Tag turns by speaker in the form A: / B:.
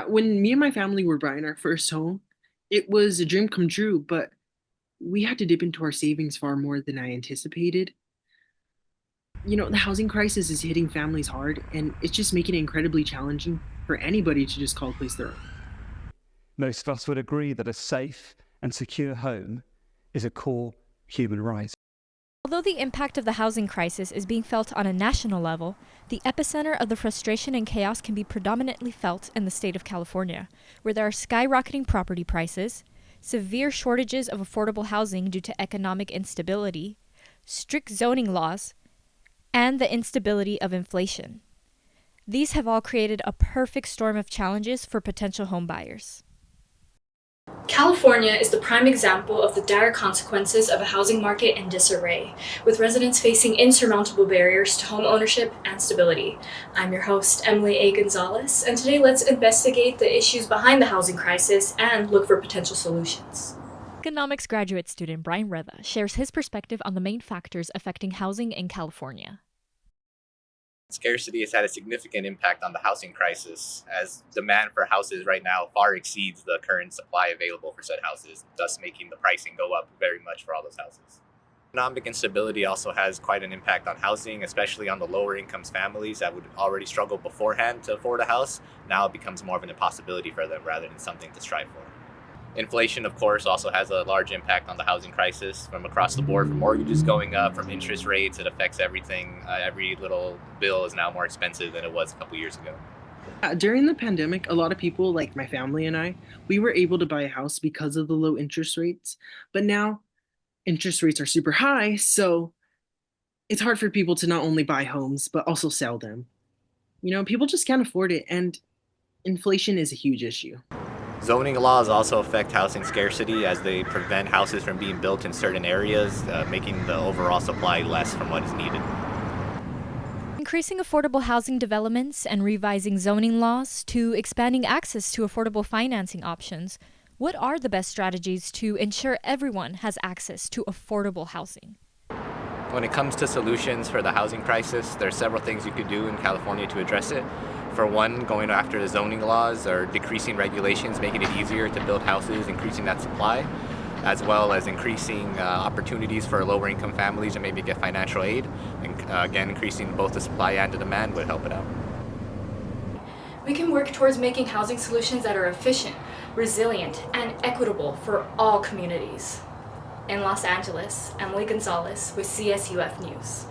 A: When me and my family were buying our first home, it was a dream come true, but we had to dip into our savings far more than I anticipated. The housing crisis is hitting families hard, and it's just making it incredibly challenging for anybody to just call a place their own.
B: Most of us would agree that a safe and secure home is a core human right.
C: Although the impact of the housing crisis is being felt on a national level, the epicenter of the frustration and chaos can be predominantly felt in the state of California, where there are skyrocketing property prices, severe shortages of affordable housing due to economic instability, strict zoning laws, and the instability of inflation. These have all created a perfect storm of challenges for potential homebuyers.
D: California is the prime example of the dire consequences of a housing market in disarray, with residents facing insurmountable barriers to home ownership and stability. I'm your host, Emily A. Gonzalez, and today let's investigate the issues behind the housing crisis and look for potential solutions.
C: Economics graduate student Brian Reda shares his perspective on the main factors affecting housing in California.
E: Scarcity has had a significant impact on the housing crisis, as demand for houses right now far exceeds the current supply available for said houses, thus making the pricing go up very much for all those houses. Economic instability also has quite an impact on housing, especially on the lower incomes families that would already struggle beforehand to afford a house. Now it becomes more of an impossibility for them rather than something to strive for. Inflation, of course, also has a large impact on the housing crisis from across the board, from mortgages going up, from interest rates. It affects everything. Every little bill is now more expensive than it was a couple years ago.
A: During the pandemic, a lot of people, like my family and I, we were able to buy a house because of the low interest rates. But now interest rates are super high, so it's hard for people to not only buy homes, but also sell them. People just can't afford it, and inflation is a huge issue.
E: Zoning laws also affect housing scarcity as they prevent houses from being built in certain areas, making the overall supply less from what is needed.
C: Increasing affordable housing developments and revising zoning laws to expanding access to affordable financing options, what are the best strategies to ensure everyone has access to affordable housing?
E: When it comes to solutions for the housing crisis, there are several things you could do in California to address it. For one, going after the zoning laws or decreasing regulations, making it easier to build houses, increasing that supply, as well as increasing opportunities for lower income families to maybe get financial aid. And again, increasing both the supply and the demand would help it out.
D: We can work towards making housing solutions that are efficient, resilient, and equitable for all communities. In Los Angeles, Emily Gonzalez with CSUF News.